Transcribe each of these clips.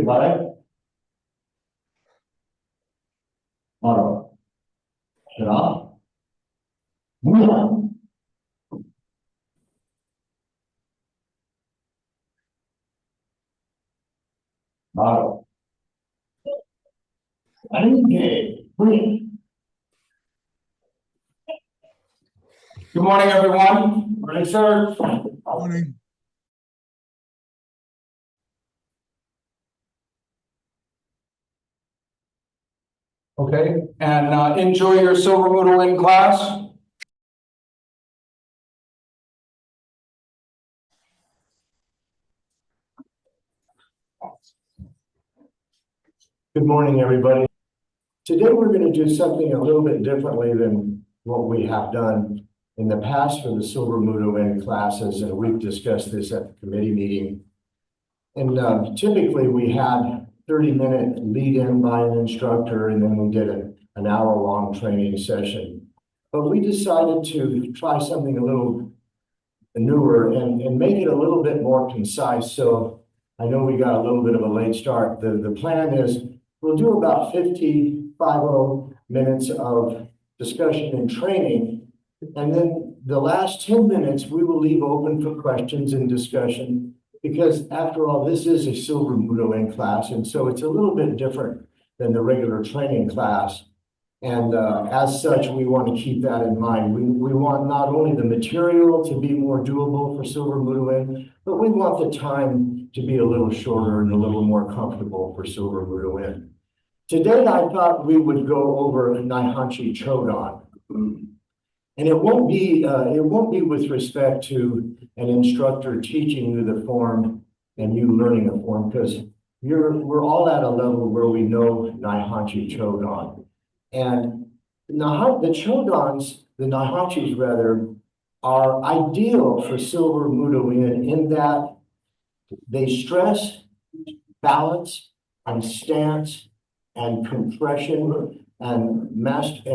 vale. Claro. ¿Será? Muy bien. Claro. Okay. Good morning, everyone. Morning, sir. Morning. Okay, and enjoy your silver moodle in class. Good morning, everybody. Today we're going to do something a little bit differently than what we have done in the past for the silver moodle in classes, and we've discussed this at the committee meeting. And typically we had 30-minute lead-in by an instructor, and then we did an hour-long training session. But we decided to try something a little newer and make it a little bit more concise. So I know we got a little bit of a late start. The plan is we'll do about 50 minutes of discussion and training. And then the last 10 minutes, we will leave open for questions and discussion. Because after all, this is a silver moodle in class, and so it's a little bit different than the regular training class. And as such, we want to keep that in mind. We want not only the material to be more doable for silver moodle in, but we want the time to be a little shorter and a little more comfortable for silver moodle in. Today, I thought we would go over Naihangi Chodan. And it won't be with respect to an instructor teaching you the form and you learning the form, because we're all at a level where we know Naihangi Chodan. And the Chodans, the Naihanchis rather, are ideal for silver moodle in that they stress balance and stance and compression. And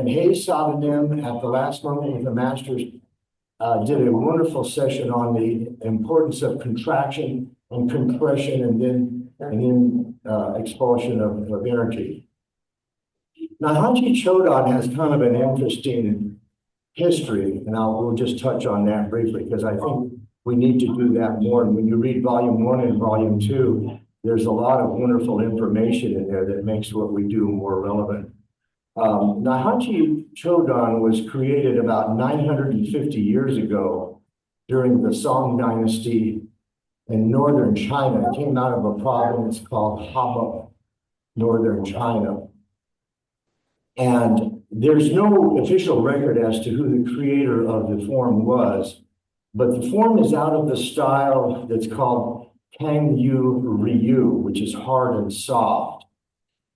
Hayes Savanim at the last moment with the masters did a wonderful session on the importance of contraction and compression and then expulsion of energy. Naihangi Chodan has kind of an interesting history, and we'll just touch on that briefly because I think we need to do that more. And when you read volume 1 and volume 2, there's a lot of wonderful information in there that makes what we do more relevant. Naihangi Chodan was created about 950 years ago during the Song Dynasty in northern China. It came out of a province called Habba, northern China. And there's no official record as to who the creator of the form was, but the form is out of the style that's called Kang Yu Ryu, which is hard and soft.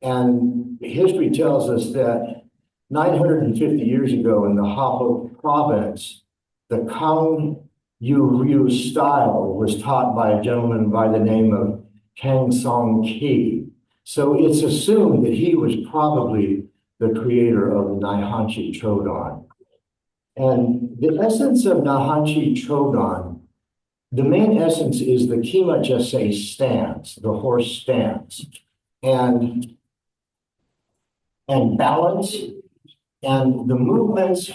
And history tells us that 950 years ago in the Habba province, the Kang Yu Ryu style was taught by a gentleman by the name of Kang Song Ki. So it's assumed that he was probably the creator of the Naihangi Chodan. And the essence of Naihangi Chodan, the main essence is the Kima Jase stance, the horse stance. And balance, and the movements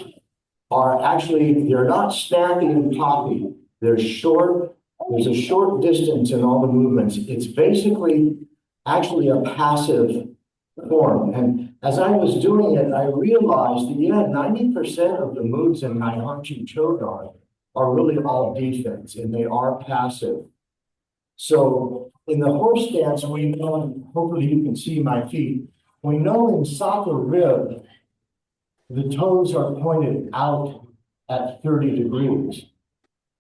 are actually, they're not snappy and poppy. They're short. There's a short distance in all the movements. It's basically actually a passive form. And as I was doing it, I realized that, 90% of the moves in Naihangi Chodan are really all defense, and they are passive. So in the horse stance, we know, and hopefully you can see my feet, we know in Saka rib, the toes are pointed out at 30 degrees.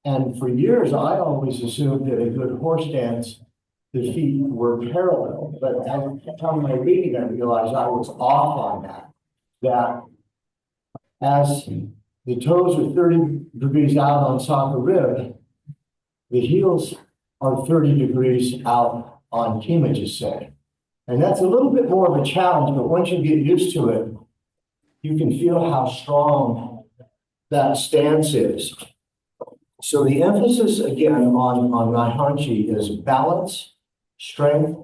And for years, I always assumed that a good horse stance, the feet were parallel. But at the time of my reading, I realized I was off on that as the toes are 30 degrees out on Saka rib, the heels are 30 degrees out on Kima Jase. And that's a little bit more of a challenge, but once you get used to it, you can feel how strong that stance is. So the emphasis again on Naihangi is balance, strength,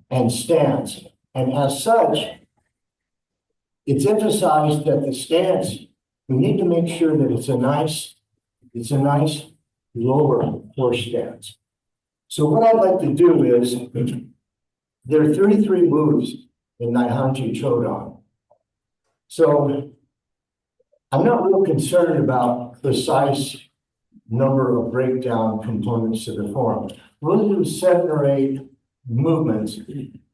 and stance. And as such, it's emphasized that the stance, we need to make sure that it's a nice lower horse stance. So what I'd like to do is, there are 33 moves in Naihangi Chodan. So I'm not real concerned about precise number of breakdown components to the form. We'll do 7 or 8 movements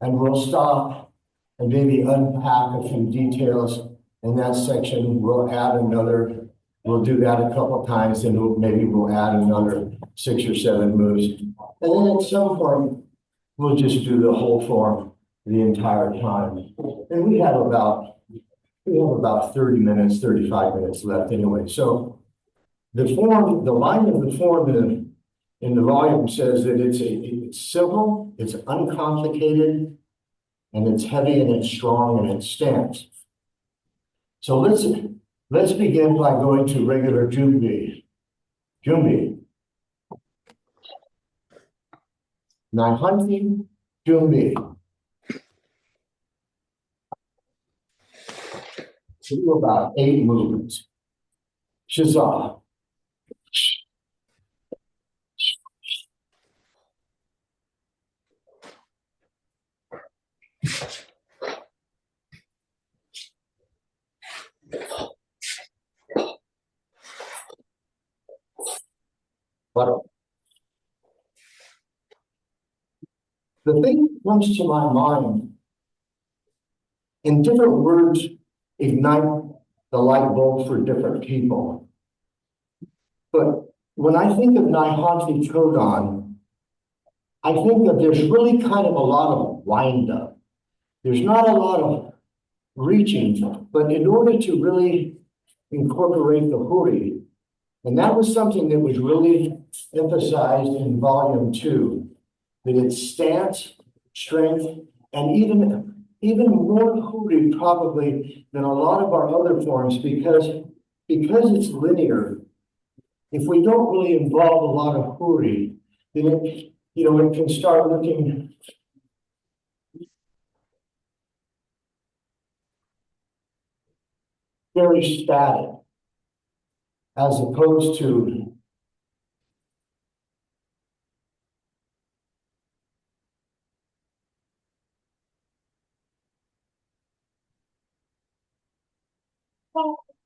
and we'll stop and maybe unpack a few details in that section. We'll add another, we'll do that a couple of times, and maybe we'll add another 6 or 7 moves. And then at some point, we'll just do the whole form the entire time. And we have about 30 minutes, 35 minutes left anyway. So the form, the line of the form in the volume says that it's simple, it's uncomplicated, and it's heavy, and it's strong, and it stands. So let's begin by going to regular Jumbi. Jumbi. Naihangi Jumbi. Do about 8 movements. Shazah. But the thing that comes to my mind, in different words, ignite the light bulb for different people. But when I think of Naihangi Chodan, I think that there's really kind of a lot of wind up. There's not a lot of reaching, but in order to really incorporate the huri, and that was something that was really emphasized in volume 2, that it's stance, strength, and even more huri probably than a lot of our other forms, because it's linear. If we don't really involve a lot of huri, then it can start looking very static, as opposed to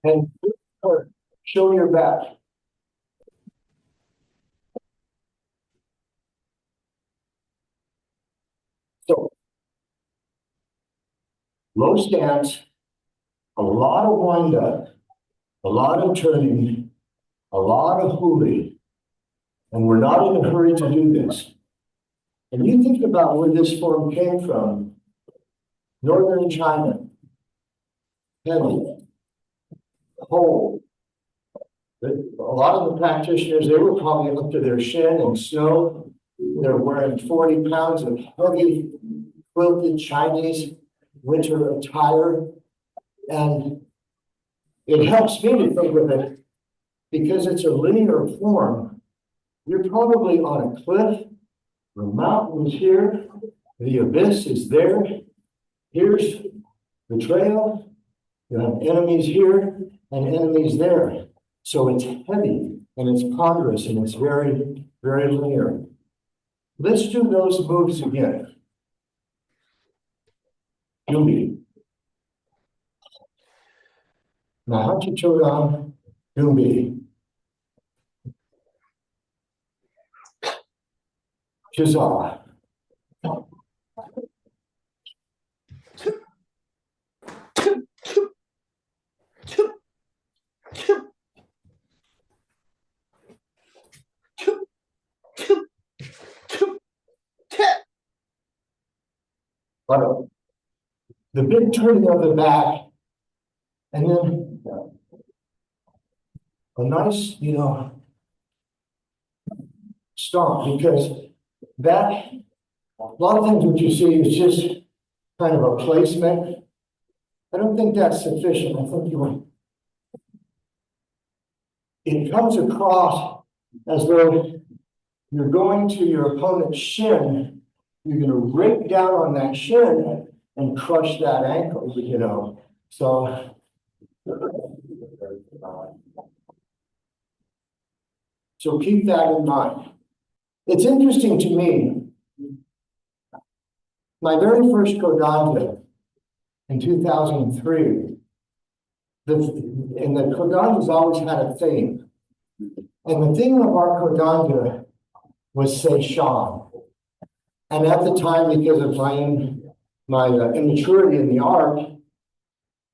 and show your back. So low stance, a lot of wind up, a lot of turning, a lot of huri, and we're not in a hurry to do this. And you think about where this form came from, northern China, heavy, cold. A lot of the practitioners, they were probably up to their shin in snow. They're wearing 40 pounds of heavy quilted Chinese winter attire. And it helps me to think of it, because it's a linear form. You're probably on a cliff, the mountain is here, the abyss is there, here's the trail, you have enemies here and enemies there. So it's heavy and it's ponderous and it's very, very linear. Let's do those moves again. Jumbi. Naihangi Chodan, Jumbi. Shazah. The big turning of the back, and then a nice, stomp, because that, a lot of times what you see is just kind of a placement. I don't think that's sufficient. I think it comes across as though you're going to your opponent's shin you're gonna rake down on that shin and crush that ankle, you know, so. So keep that in mind. It's interesting to me, my very first Kodanda in 2003, and the Kodanda's always had a theme. And the theme of our Kodanda was Seishan. And at the time, because of my immaturity in the art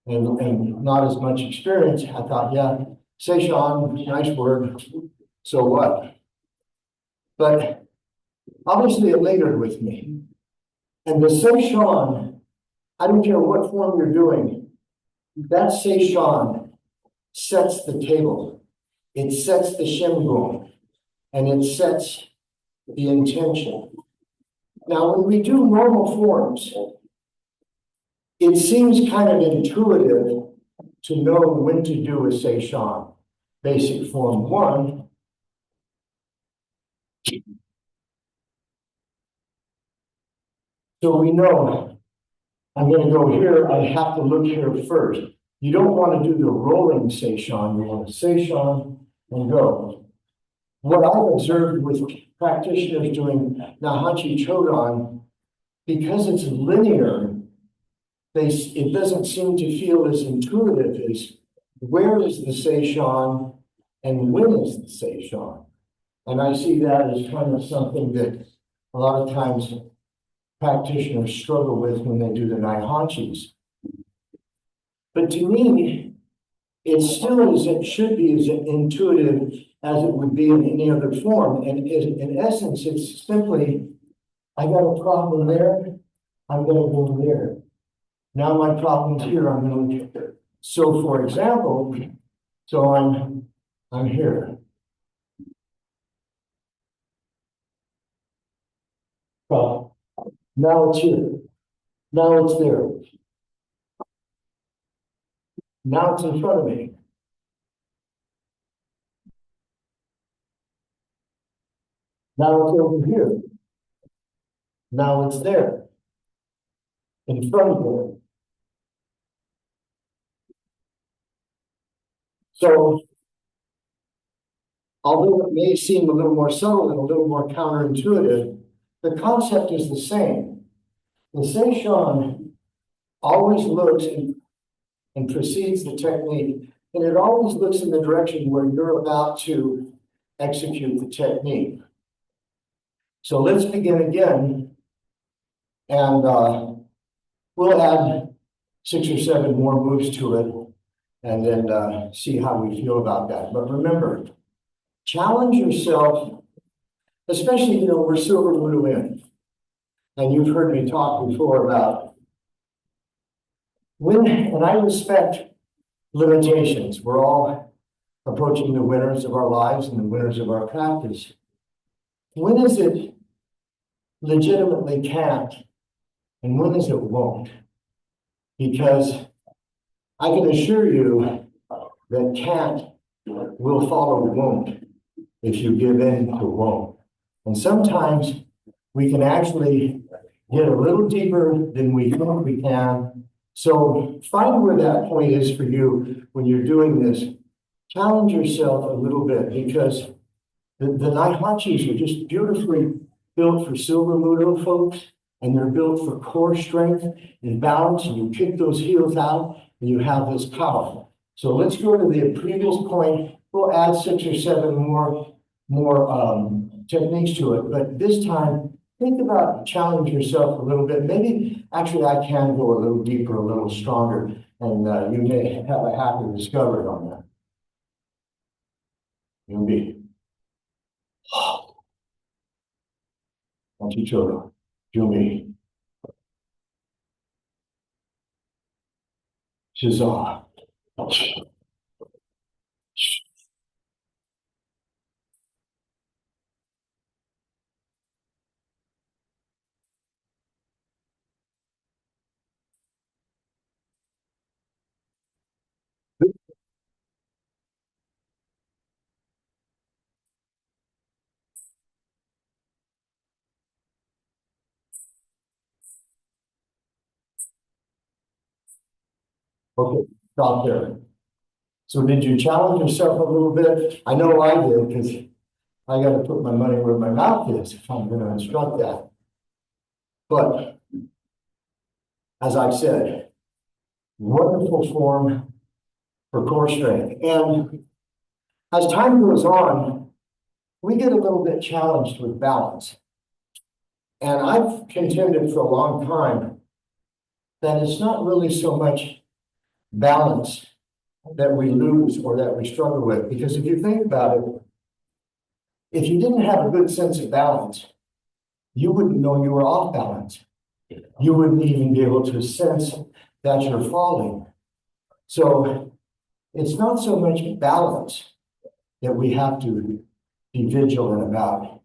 and not as much experience, I thought, yeah, Seishan, nice word, so what? But obviously it lingered with me. And the Seishan, I don't care what form you're doing, that Seishan sets the table. It sets the Shimgun, and it sets the intention. Now, when we do normal forms, it seems kind of intuitive to know when to do a Seishan. Basic form 1. So we know I'm going to go here, I have to look here first. You don't want to do the rolling Seishan, you want to Seishan and go. What I've observed with practitioners doing Naihangi Chodan, because it's linear, it doesn't seem to feel as intuitive as where is the Seishan and when is the Seishan? And I see that as kind of something that a lot of times practitioners struggle with when they do the Naihanchis. But to me, it's still as it should be as intuitive as it would be in any other form. And in essence, it's simply, I got a problem there, I'm going to go there. Now my problem's here, I'm going to get there. So for example, so I'm here. Well, now it's here. Now it's there. Now it's in front of me. Now it's over here. Now it's there. In front of me. So, although it may seem a little more subtle and a little more counterintuitive, the concept is the same. The Seishan always looks and precedes the technique, and it always looks in the direction where you're about to execute the technique. So let's begin again, and we'll add 6 or 7 more moves to it, and then see how we feel about that. But remember, challenge yourself, especially, you know, we're silver Mudu in, and you've heard me talk before about when, and I respect limitations. We're all approaching the winners of our lives and the winners of our practice. When is it legitimately can't, and when is it won't? Because I can assure you that can't will follow won't if you give in to won't. And sometimes we can actually get a little deeper than we think we can. So find where that point is for you when you're doing this. Challenge yourself a little bit, because the Naihanchis are just beautifully built for silver Mudo folks, and they're built for core strength and balance, and you kick those heels out and you have this power. So let's go to the previous point. We'll add 6 or 7 more techniques to it, but this time think about challenge yourself a little bit. Maybe actually I can go a little deeper, a little stronger, and you may have a happy discovery on that. You'll be. Antichoro, Jumi, Shazar. Okay, stop there. So did you challenge yourself a little bit? I know I did, because I got to put my money where my mouth is if I'm going to instruct that. But as I've said, wonderful form for core strength. And as time goes on, we get a little bit challenged with balance. And I've contended for a long time that it's not really so much balance that we lose or that we struggle with. Because if you think about it, if you didn't have a good sense of balance, you wouldn't know you were off balance. You wouldn't even be able to sense that you're falling. So it's not so much balance that we have to be vigilant about.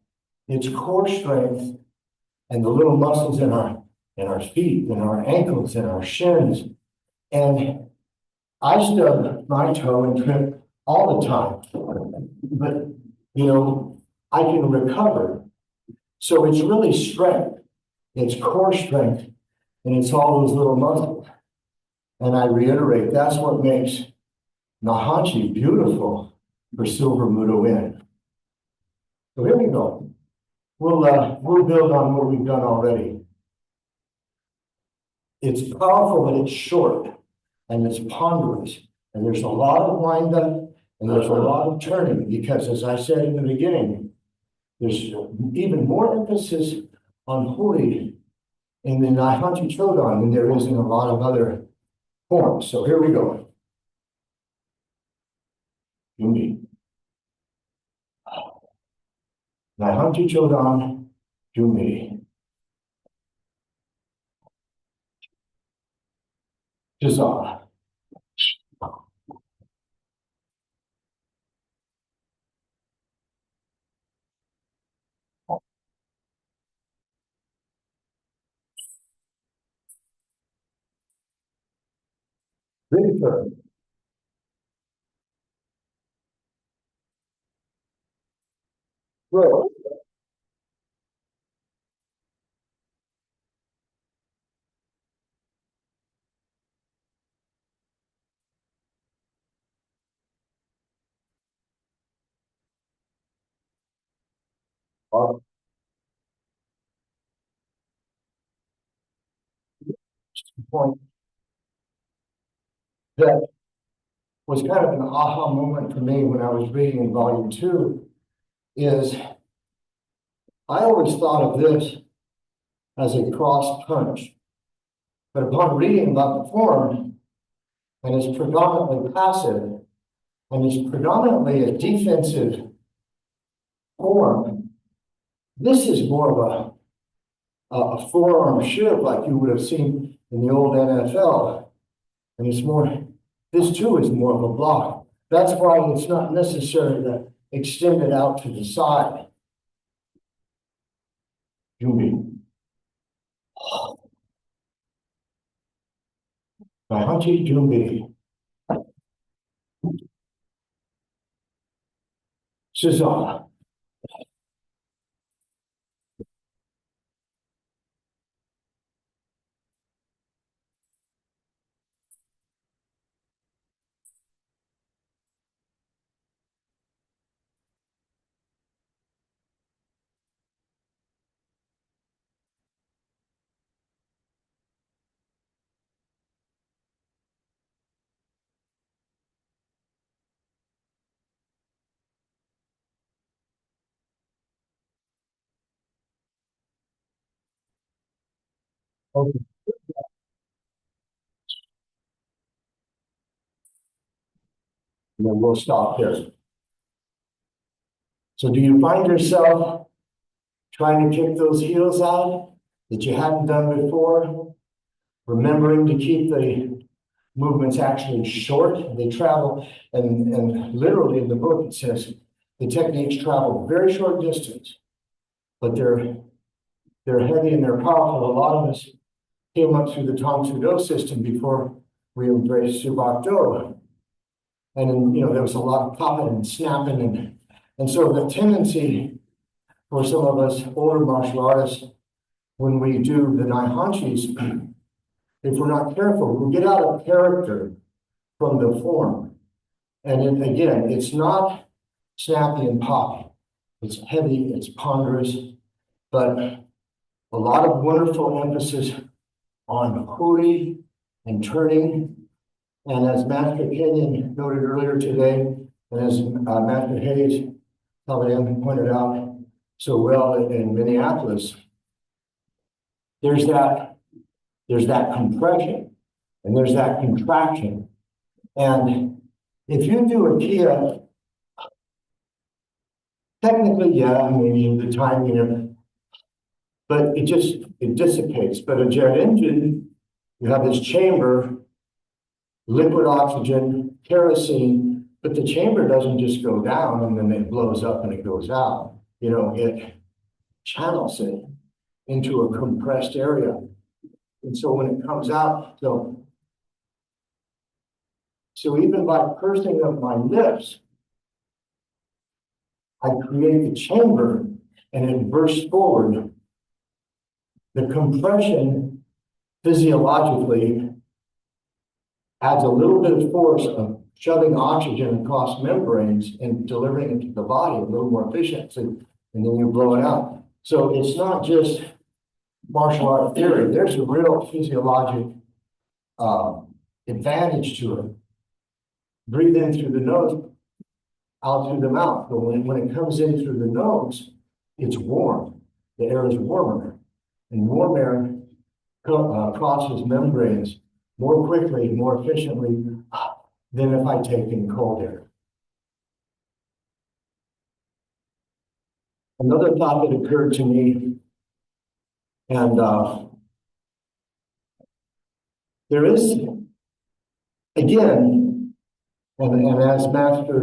It's core strength and the little muscles in our feet and our ankles and our shins. And I stub my toe and trip all the time. But I can recover. So it's really strength. It's core strength. And it's all those little muscles. And I reiterate, that's what makes Naihangi beautiful for Silver Mudo Inn. So here we go. We'll build on what we've done already. It's powerful, but it's short, and it's ponderous, and there's a lot of wind up, and there's a lot of turning, because as I said in the beginning, there's even more emphasis on hori in the Naihangi Chodan than there is in a lot of other forms. So here we go. Yumi. Naihangi Chodan, Yumi. Jazar. Really good. Good. Point that was kind of an aha moment for me when I was reading in volume 2 is I always thought of this as a cross punch. But upon reading about the form, and it's predominantly passive, and it's predominantly a defensive form, this is more of a forearm shiv like you would have seen in the old NFL. And it's more, this too is more of a block. That's why it's not necessary to extend it out to the side. Yumi. Naihangi Yumi. Shizar. Okay. And then we'll stop there. So do you find yourself trying to kick those heels out that you hadn't done before? Remembering to keep the movements actually short. They travel, and literally in the book it says the techniques travel very short distance, but they're heavy and they're powerful. A lot of us came up through the Tong Soo Do system before we embraced Subak Do. And there was a lot of popping and snapping, and so the tendency for some of us older martial artists, when we do the Naihanchis, if we're not careful, we'll get out of character from the form. And again, it's not snappy and poppy. It's heavy, it's ponderous, but a lot of wonderful emphasis on hurry and turning. And as Master Kenyon noted earlier today, and as Master Hayes pointed out so well in Minneapolis, there's that compression and there's that contraction. And if you do a Kia, technically, yeah, I mean, the timing of, but it dissipates. But a jet engine, you have this chamber, liquid oxygen, kerosene, but the chamber doesn't just go down and then it blows up and it goes out. You know, it channels it into a compressed area. And so when it comes out, so even by pursing up my lips, I create the chamber and it bursts forward. The compression physiologically adds a little bit of force of shoving oxygen across membranes and delivering it to the body a little more efficiently, and then you blow it out. So it's not just martial art theory. There's a real physiologic advantage to it. Breathe in through the nose, out through the mouth. But when it comes in through the nose, it's warm. The air is warmer. And warm air crosses membranes more quickly, more efficiently than if I take in cold air. Another thought that occurred to me, and there is, again, and as Master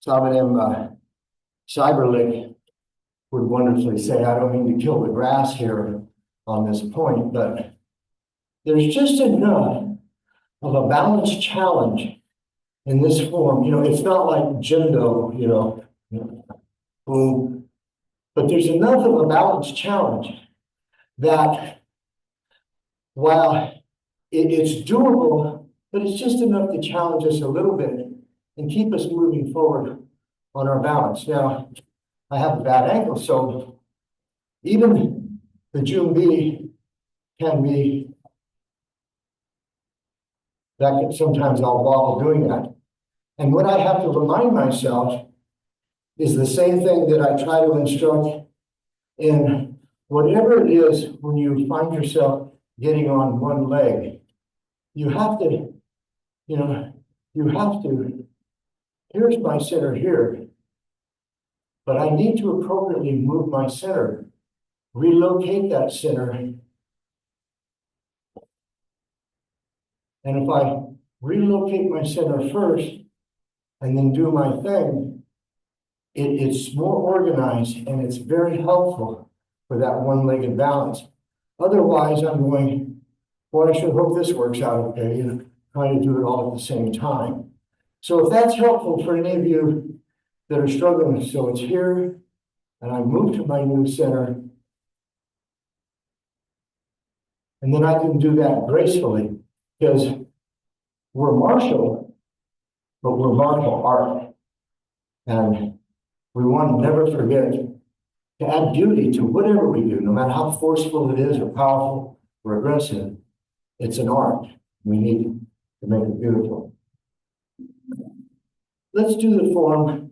Sabanem Cyberlick would wonderfully say, I don't mean to kill the grass here on this point, but there's just enough of a balanced challenge in this form. You know, it's not like Jindo, you know, boom, but there's enough of a balanced challenge that while it's doable, but it's just enough to challenge us a little bit and keep us moving forward on our balance. Now, I have a bad ankle, so even the Jumbi can be, sometimes I'll wobble doing that. And what I have to remind myself is the same thing that I try to instruct in whatever it is when you find yourself getting on one leg. You have to, here's my center here, but I need to appropriately move my center, relocate that center. And if I relocate my center first and then do my thing, it's more organized and it's very helpful for that one-legged balance. Otherwise, I'm going, boy, I sure hope this works out okay, and trying to do it all at the same time. So if that's helpful for any of you that are struggling, so it's here, and I move to my new center, and then I can do that gracefully, because we're martial, but we're martial art. And we want to never forget to add beauty to whatever we do, no matter how forceful it is or powerful or aggressive. It's an art. We need to make it beautiful. Let's do the form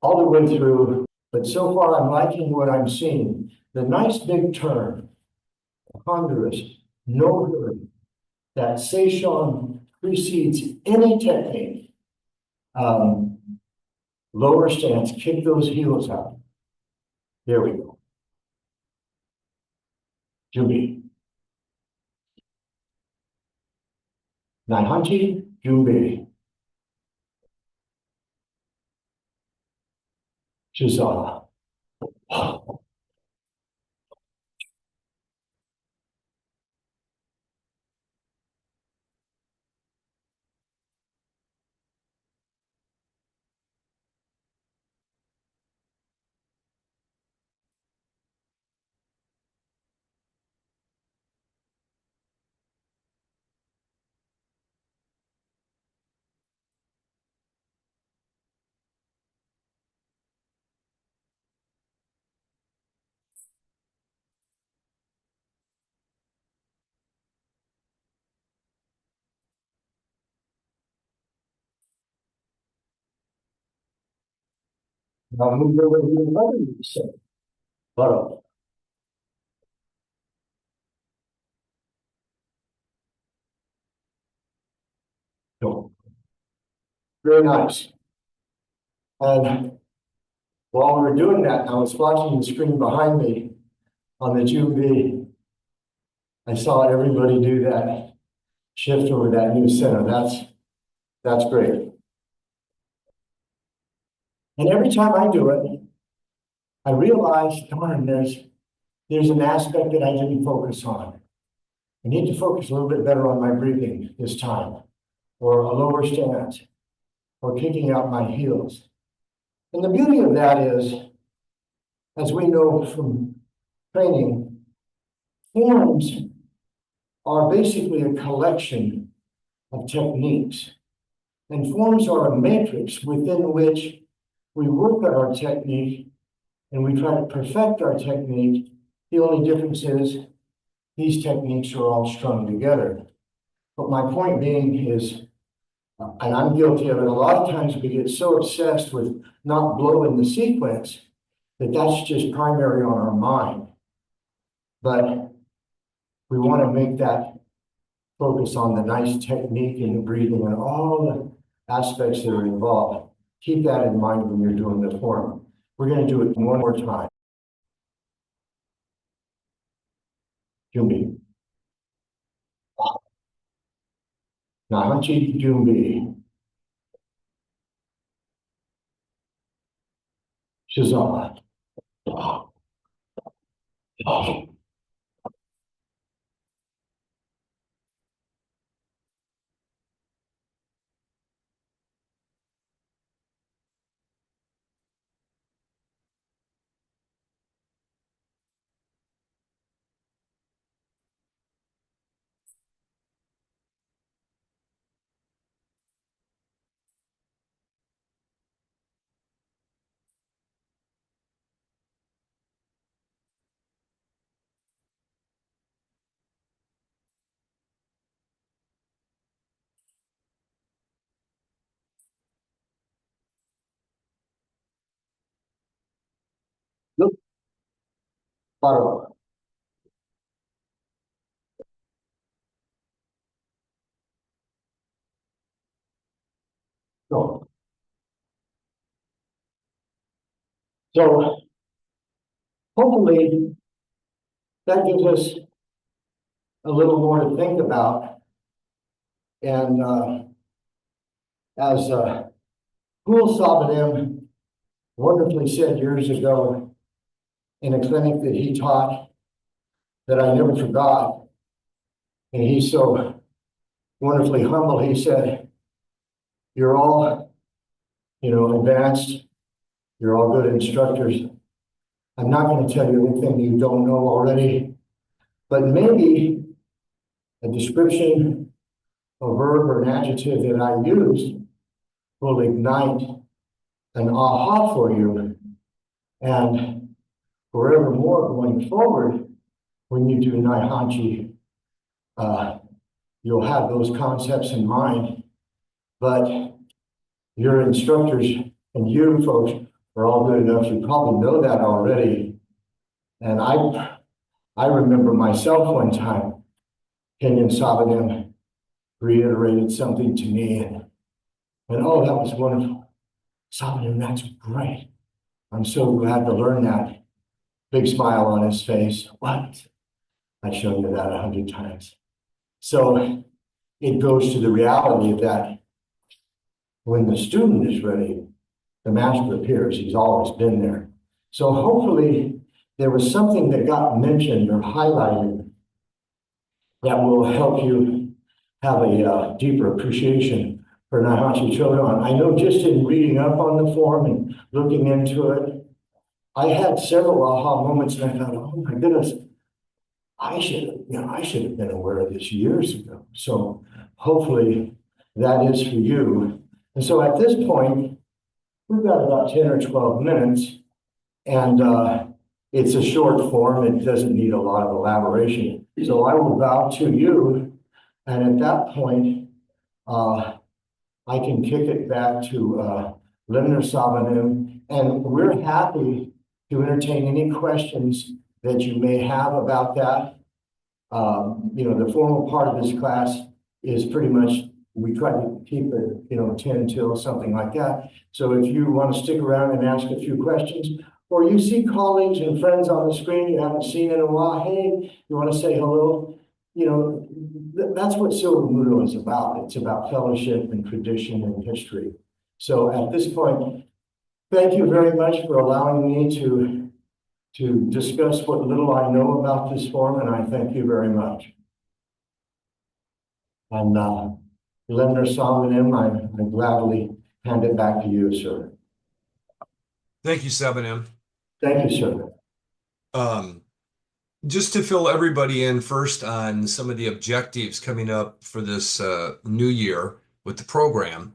all the way through, but so far I'm liking what I'm seeing. The nice big turn, ponderous, no hurry. That Session precedes any technique. Lower stance, kick those heels out. There we go. Jubi. Naihangi, Jubi. Shizawa. Now move over to the other side. Butter. So, very nice. And while we were doing that, I was watching the screen behind me on the Zoom. I saw everybody do that shift over that new center. That's great. And every time I do it, I realize, darn, there's an aspect that I didn't focus on. I need to focus a little bit better on my breathing this time, or a lower stance, or kicking out my heels. And the beauty of that is, as we know from training, forms are basically a collection of techniques. And forms are a matrix within which we work on our technique and we try to perfect our technique. The only difference is these techniques are all strung together. But my point being is, and I'm guilty of it, a lot of times we get so obsessed with not blowing the sequence that that's just primary on our mind. But we want to make that focus on the nice technique and the breathing and all the aspects that are involved. Keep that in mind when you're doing the form. We're going to do it one more time. Jumbi. Naihangi Jumbi. Shazam. Look. Bottom. Go. So hopefully that gives us a little more to think about. And as Gul Sabadim wonderfully said years ago in a clinic that he taught that I never forgot, and he's so wonderfully humble, he said, you're all, advanced, you're all good instructors. I'm not going to tell you anything you don't know already, but maybe a description, a verb, or an adjective that I used will ignite an aha for you. And forevermore going forward, when you do Naihangi, you'll have those concepts in mind. But your instructors and you folks are all good enough. You probably know that already. And I remember myself one time, Kenyan Sabadim reiterated something to me, and oh, that was wonderful. Sabadim, that's great. I'm so glad to learn that. Big smile on his face. What? I've shown you that 100 times. So it goes to the reality of that when the student is ready, the master appears. He's always been there. So hopefully there was something that got mentioned or highlighted that will help you have a deeper appreciation for Naihanchi Chodan. I know just in reading up on the form and looking into it, I had several aha moments, and I thought, oh my goodness, I should have been aware of this years ago. So hopefully that is for you. And so at this point, we've got about 10 or 12 minutes, and it's a short form. It doesn't need a lot of elaboration. So I will bow to you, and at that point, I can kick it back to Limner Savanim, and we're happy to entertain any questions that you may have about that. The formal part of this class is pretty much, we try to keep it, 10 till something like that. So if you want to stick around and ask a few questions, or you see colleagues and friends on the screen you haven't seen in a while, hey, you want to say hello, that's what Silver Mudo is about. It's about fellowship and tradition and history. So at this point, thank you very much for allowing me to discuss what little I know about this form, and I thank you very much. And Lemner Salonim, I gladly hand it back to you, sir. Thank you, 7M. Thank you, sir. Just to fill everybody in first on some of the objectives coming up for this new year with the program.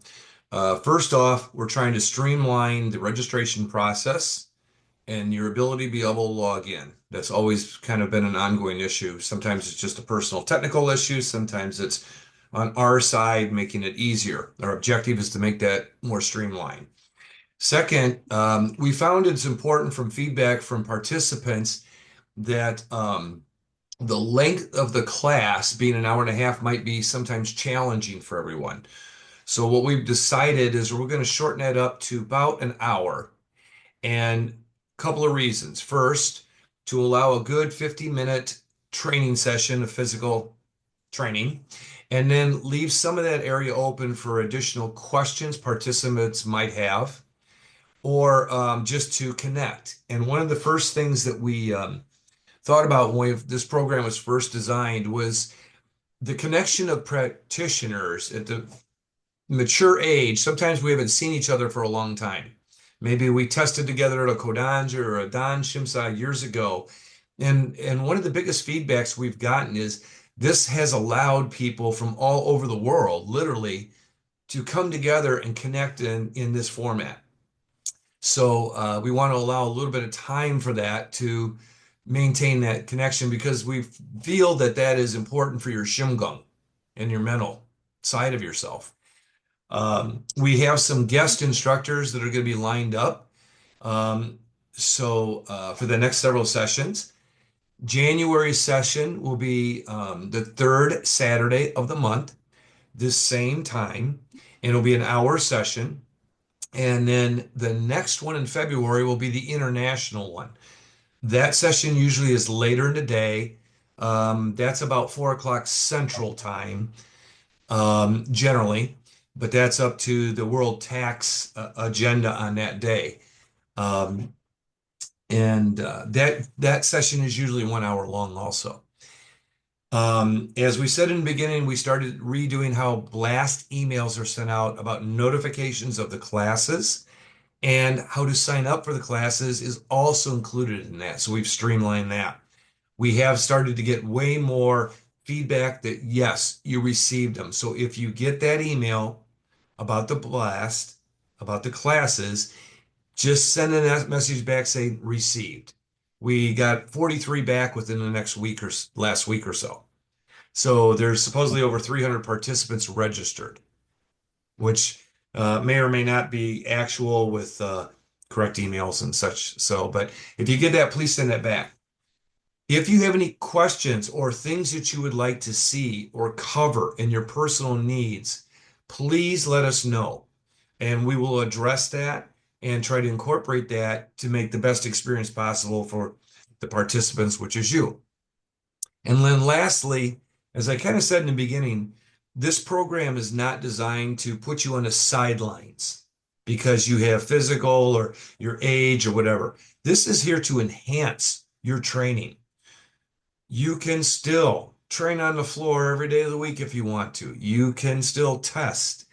First off, we're trying to streamline the registration process and your ability to be able to log in. That's always kind of been an ongoing issue. Sometimes it's just a personal technical issue. Sometimes it's on our side, making it easier. Our objective is to make that more streamlined. Second, we found it's important from feedback from participants that the length of the class being an hour and a half might be sometimes challenging for everyone. So what we've decided is we're going to shorten that up to about an hour. And a couple of reasons. First, to allow a good 50-minute training session of physical training, and then leave some of that area open for additional questions participants might have, or just to connect. And one of the first things that we thought about when this program was first designed was the connection of practitioners at the mature age. Sometimes we haven't seen each other for a long time. Maybe we tested together at a Kodanji or a Dan Shimsa years ago. And one of the biggest feedbacks we've gotten is this has allowed people from all over the world, literally, to come together and connect in this format. So we want to allow a little bit of time for that to maintain that connection, because we feel that that is important for your shimgung and your mental side of yourself. We have some guest instructors that are going to be lined up. For the next several sessions. January session will be the third Saturday of the month, this same time, and it'll be an hour session. And then the next one in February will be the international one. That session usually is later in the day. That's about 4 o'clock Central Time, generally, but that's up to the World Tax agenda on that day. That session is usually 1 hour long also. As we said in the beginning, we started redoing how blast emails are sent out about notifications of the classes, and how to sign up for the classes is also included in that. So we've streamlined that. We have started to get way more feedback that, yes, you received them. So if you get that email about the blast, about the classes, just send a message back saying received. We got 43 back within the last week or so. So there's supposedly over 300 participants registered, which may or may not be actual with correct emails and such. But if you get that, please send that back. If you have any questions or things that you would like to see or cover in your personal needs, please let us know, and we will address that and try to incorporate that to make the best experience possible for the participants, which is you. And then lastly, as I kind of said in the beginning, this program is not designed to put you on the sidelines because you have physical or your age or whatever. This is here to enhance your training. You can still train on the floor every day of the week if you want to. You can still test.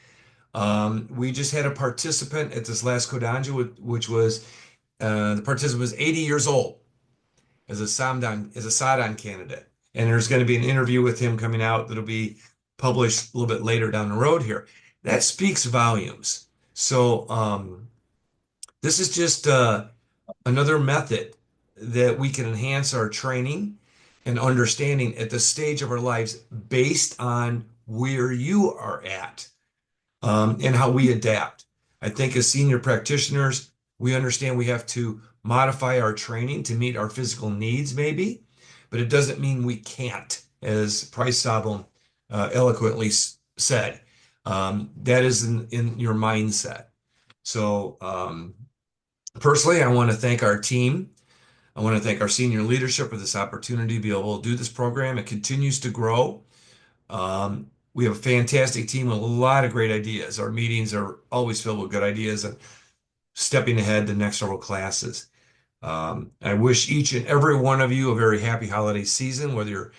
We just had a participant at this last Kodanji, which was the participant was 80 years old as a Sadan candidate. And there's going to be an interview with him coming out that'll be published a little bit later down the road here. That speaks volumes. So this is just another method that we can enhance our training and understanding at the stage of our lives based on where you are at, and how we adapt. I think as senior practitioners, we understand we have to modify our training to meet our physical needs, maybe, but it doesn't mean we can't, as Price Sabel eloquently said. That is in your mindset. So personally, I want to thank our team. I want to thank our senior leadership for this opportunity to be able to do this program. It continues to grow. We have a fantastic team with a lot of great ideas. Our meetings are always filled with good ideas and stepping ahead the next several classes. I wish each and every one of you a very happy holiday season, whether you're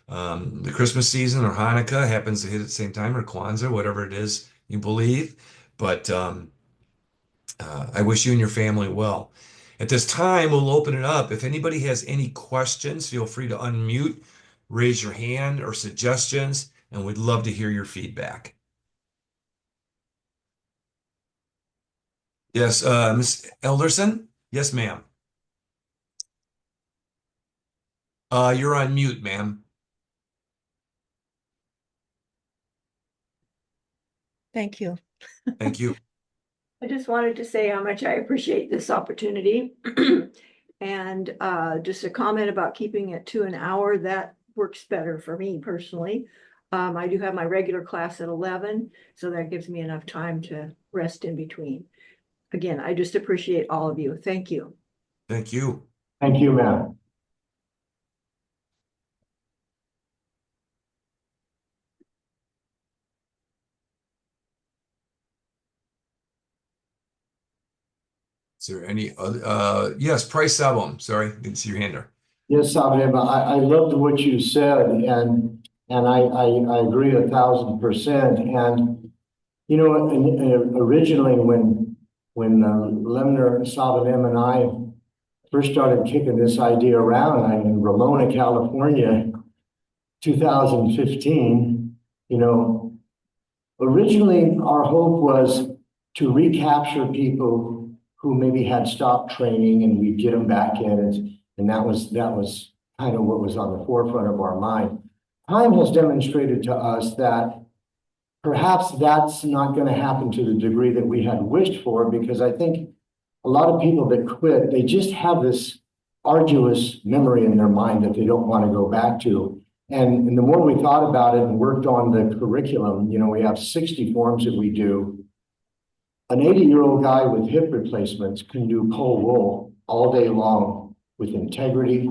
the Christmas season or Hanukkah happens to hit at the same time, or Kwanzaa, whatever it is you believe. But I wish you and your family well. At this time, we'll open it up. If anybody has any questions, feel free to unmute, raise your hand, or suggestions, and we'd love to hear your feedback. Yes, Ms. Elderson? Yes, ma'am. You're on mute, ma'am. Thank you. Thank you. I just wanted to say how much I appreciate this opportunity. And just a comment about keeping it to an hour, that works better for me personally. I do have my regular class at 11, so that gives me enough time to rest in between. Again, I just appreciate all of you. Thank you. Thank you. Thank you, ma'am. Is there any other? Yes, Price Sabel. Sorry, didn't see your hand there. Yes, Sabrina, I loved what you said, and I agree 1,000%. And you know, originally when Lemner, Sabanem, and I first started kicking this idea around in Ramona, California, 2015, you know, originally our hope was to recapture people who maybe had stopped training, and we'd get them back in, and that was kind of what was on the forefront of our mind. Time has demonstrated to us that perhaps that's not going to happen to the degree that we had wished for, because I think a lot of people that quit, they just have this arduous memory in their mind that they don't want to go back to. And the more we thought about it and worked on the curriculum, you know, we have 60 forms that we do. An 80-year-old guy with hip replacements can do pole wool all day long with integrity,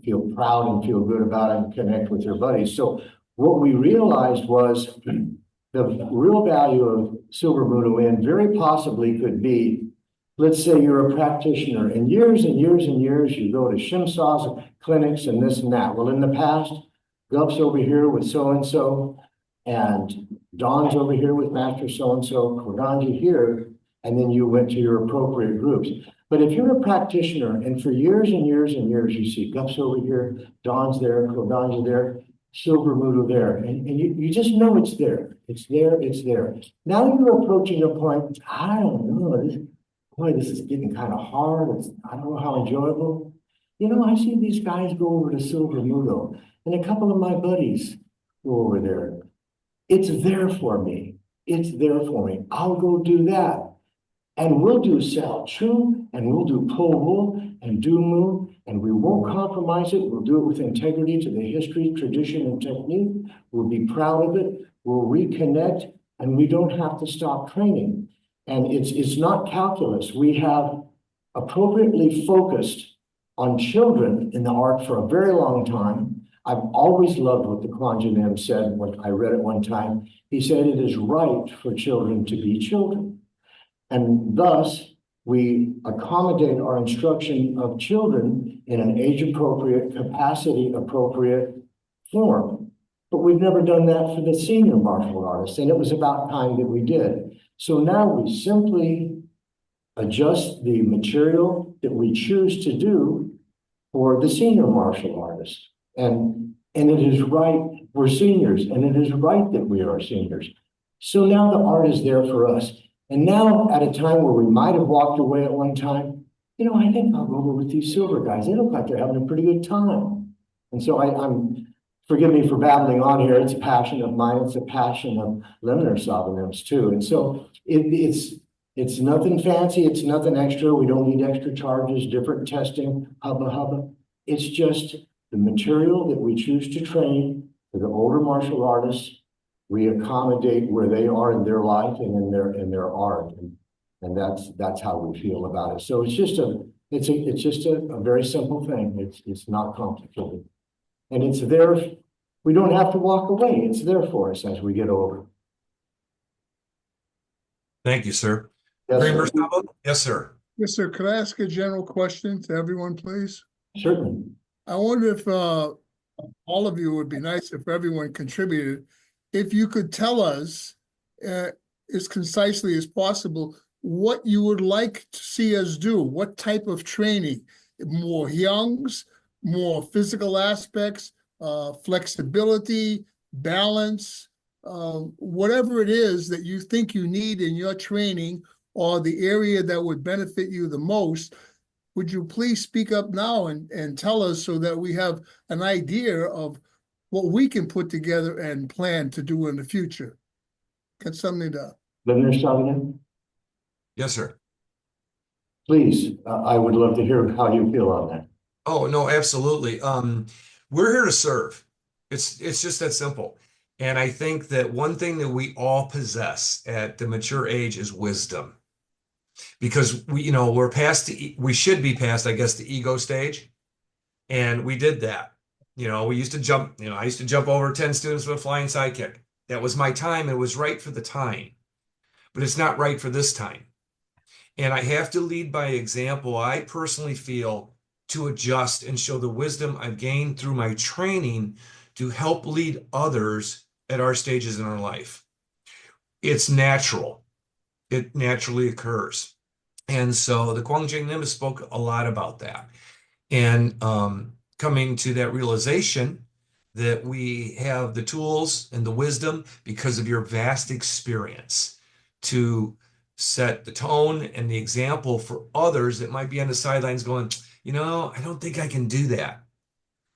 feel proud and feel good about it, and connect with your buddies. So what we realized was the real value of Silver Mudo Inn very possibly could be, let's say you're a practitioner, and years and years and years you go to Shimsaw's clinics and this and that. Well, in the past, Gup's over here with so-and-so, and Don's over here with Master so-and-so, Kodanji here, and then you went to your appropriate groups. But if you're a practitioner and for years and years and years, you see Gup's over here, Don's there, Kodanji there, Silver Mudo there, and you just know it's there. It's there, it's there. Now you're approaching a point, I don't know, this is getting kind of hard. I don't know how enjoyable. You know, I see these guys go over to Silver Mudo, and a couple of my buddies go over there. It's there for me. It's there for me. I'll go do that. And we'll do Sal Chu, and we'll do Pole Wool and Do Moo, and we won't compromise it. We'll do it with integrity to the history, tradition, and technique. We'll be proud of it. We'll reconnect, and we don't have to stop training. And it's not calculus. We have appropriately focused on children in the art for a very long time. I've always loved what the Kwanjanam said when I read it one time. He said, it is right for children to be children. And thus, we accommodate our instruction of children in an age-appropriate, capacity-appropriate form. But we've never done that for the senior martial artists, and it was about time that we did. So now we simply adjust the material that we choose to do for the senior martial artists. And it is right, we're seniors, and it is right that we are seniors. So now the art is there for us. And now at a time where we might have walked away at one time, you know, I think I'll go over with these silver guys. They look like they're having a pretty good time. And so I'm forgive me for babbling on here. It's a passion of mine. It's a passion of Lemner Sabanem's too. And so it's It's nothing fancy, it's nothing extra. We don't need extra charges, different testing, hubba hubba. It's just the material that we choose to train for the older martial artists. We accommodate where they are in their life and in their art. And that's how we feel about it. So it's just a very simple thing. It's not complicated. And it's there. We don't have to walk away. It's there for us as we get older. Thank you, sir. Yes, Kramer sir. Sabo? Yes, sir. Yes, sir. Could I ask a general question to everyone, please? Certainly. I wonder if all of you, would be nice if everyone contributed. If you could tell us as concisely as possible what you would like to see us do, what type of training, more youngs, more physical aspects, flexibility, balance, whatever it is that you think you need in your training or the area that would benefit you the most. Would you please speak up now and tell us so that we have an idea of what we can put together and plan to do in the future? Get something to. Let me start again. Yes, sir. Please, I would love to hear how you feel on that. Oh, no, absolutely. We're here to serve. It's just that simple. And I think that one thing that we all possess at the mature age is wisdom. Because we're past we should be past, I guess, the ego stage. And we did that. We used to jump, I used to jump over 10 students with a flying sidekick. That was my time. It was right for the time, but it's not right for this time. And I have to lead by example. I personally feel to adjust and show the wisdom I've gained through my training to help lead others at our stages in our life. It's natural. It naturally occurs. And so the Guangjing Nim spoke a lot about that. And coming to that realization that we have the tools and the wisdom because of your vast experience to set the tone and the example for others that might be on the sidelines going, I don't think I can do that.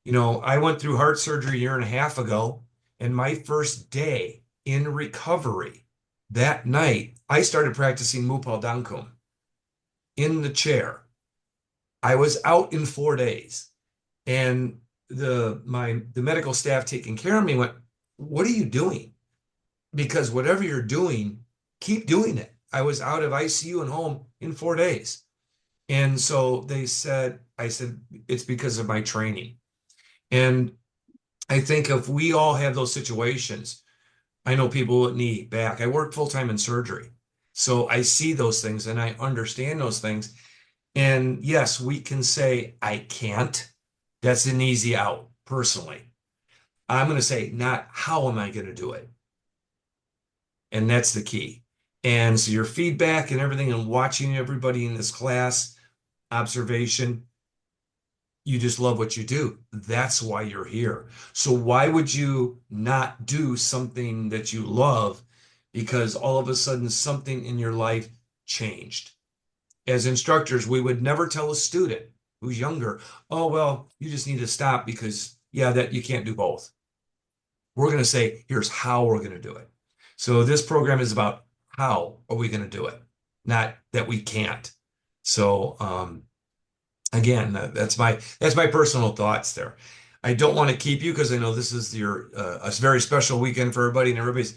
I went through heart surgery a year and a half ago, and my first day in recovery, that night, I started practicing Mupal Dangkum in the chair. I was out in 4 days, and the medical staff taking care of me went, "What are you doing? Because whatever you're doing, keep doing it." I was out of ICU and home in 4 days. And so I said, it's because of my training. And I think if we all have those situations, I know people with knee, back. I work full-time in surgery. So I see those things and I understand those things. And yes, we can say, I can't. That's an easy out, personally. I'm going to say, not how am I going to do it? And that's the key. And so your feedback and everything and watching everybody in this class, observation, you just love what you do. That's why you're here. So why would you not do something that you love because all of a sudden something in your life changed? As instructors, we would never tell a student who's younger, "Oh, well, you just need to stop because, that you can't do both." We're going to say, here's how we're going to do it. So this program is about how are we going to do it, not that we can't. So again, that's my personal thoughts there. I don't want to keep you because I know this is a very special weekend for everybody and everybody's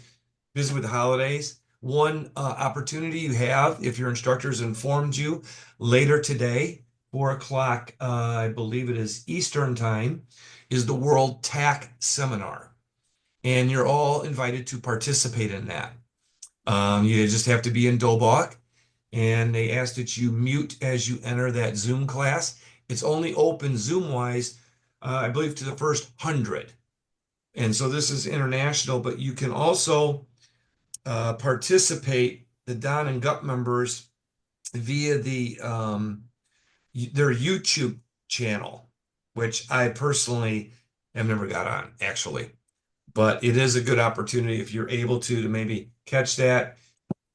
busy with the holidays. One opportunity you have, if your instructors informed you, later today, 4 o'clock, I believe it is Eastern time, is the World TAC Seminar. And you're all invited to participate in that. You just have to be in Dobok, and they ask that you mute as you enter that Zoom class. It's only open Zoom-wise, I believe, to the first 100. And so this is international, but you can also participate, the Don and Gut members, via their YouTube channel, which I personally have never got on, actually. But it is a good opportunity if you're able to maybe catch that.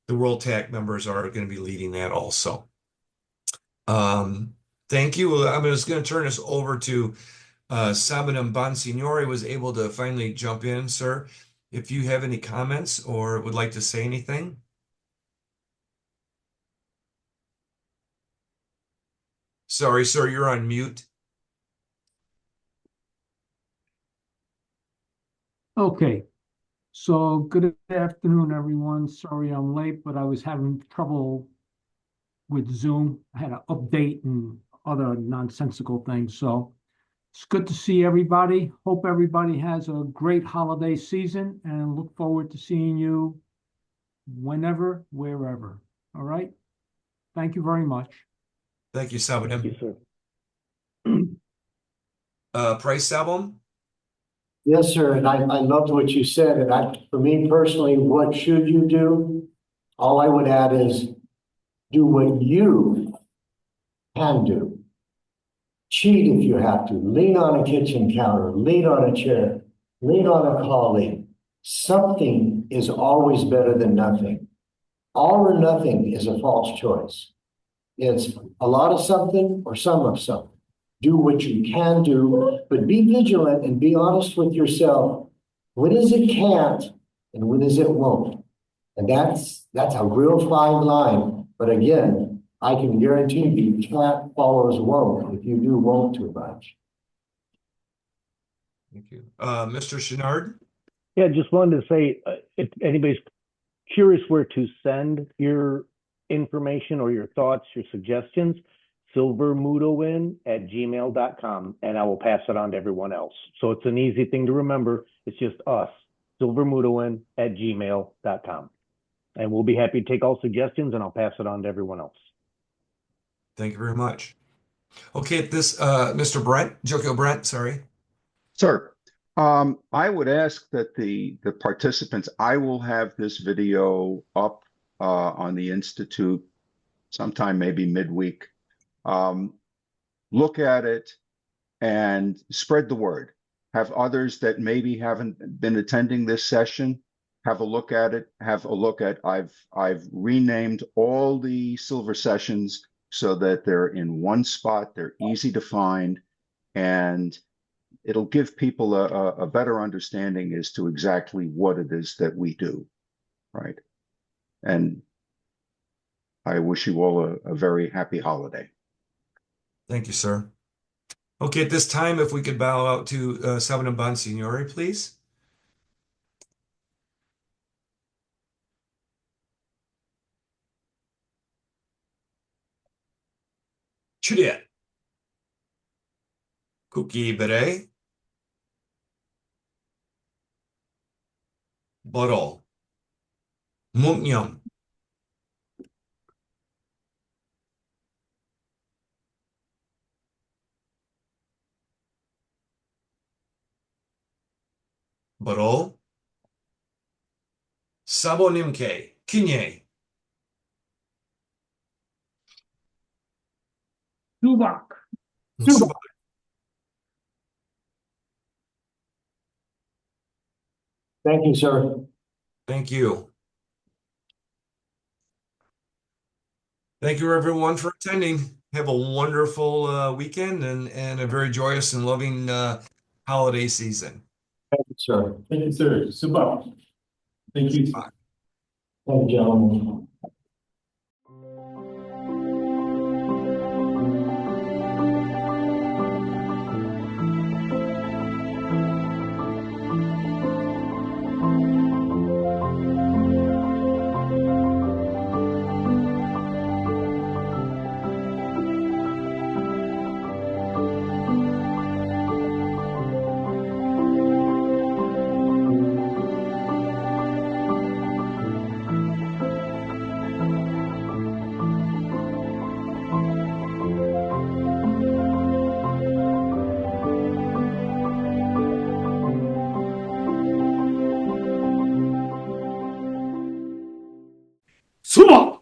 The World TAC members are going to be leading that also. Thank you. I'm just going to turn this over to Sabanam Bonsignore was able to finally jump in, sir. If you have any comments or would like to say anything. Sorry, sir, you're on mute. Okay, so good afternoon, everyone. Sorry I'm late, but I was having trouble with Zoom. I had to update and other nonsensical things, so it's good to see everybody. Hope everybody has a great holiday season and look forward to seeing you whenever, wherever. All right? Thank you very much. Thank you, Thank you, Sabadim. sir. Price Sabum? Yes, sir, and I loved what you said, and for me personally, what should you do? All I would add is do what you can do. Cheat if you have to, lean on a kitchen counter, lean on a chair, lean on a colleague. Something is always better than nothing. All or nothing is a false choice. It's a lot of something or some of something. Do what you can do, but be vigilant and be honest with yourself. What is it can't and what is it won't? And that's a real fine line. But again, I can guarantee you can't follows won't if you do won't too much. Thank you. Mr. Chenard? Yeah, just wanted to say, if anybody's curious where to send your information or your thoughts, your suggestions, silvermudowin@gmail.com, and I will pass it on to everyone else. So it's an easy thing to remember. It's just us, silvermudowin@gmail.com. And we'll be happy to take all suggestions, and I'll pass it on to everyone else. Thank you very much. Okay, Mr. Brent, Jokio Brent, sorry. Sir, I would ask that the participants, I will have this video up on the Institute sometime maybe midweek. Look at it and spread the word. Have others that maybe haven't been attending this session, have a look at it, I've renamed all the silver sessions so that they're in one spot, they're easy to find, and it'll give people a better understanding as to exactly what it is that we do, right? And I wish you all a very happy holiday. Thank you, sir. Okay, at this time, if we could bow out to Sabadim Bonsignore, please. Chudiet. Kuki bere. Boro. Mungnyam. Boro. Sabonimke. Kinye. Subak. Subak. Thank you, sir. Thank you. Thank you, everyone, for attending. Have a wonderful weekend and a very joyous and loving holiday season. Thank you, sir. Thank you, sir. Super. Thank you. Bye. Thank you, gentlemen. Super.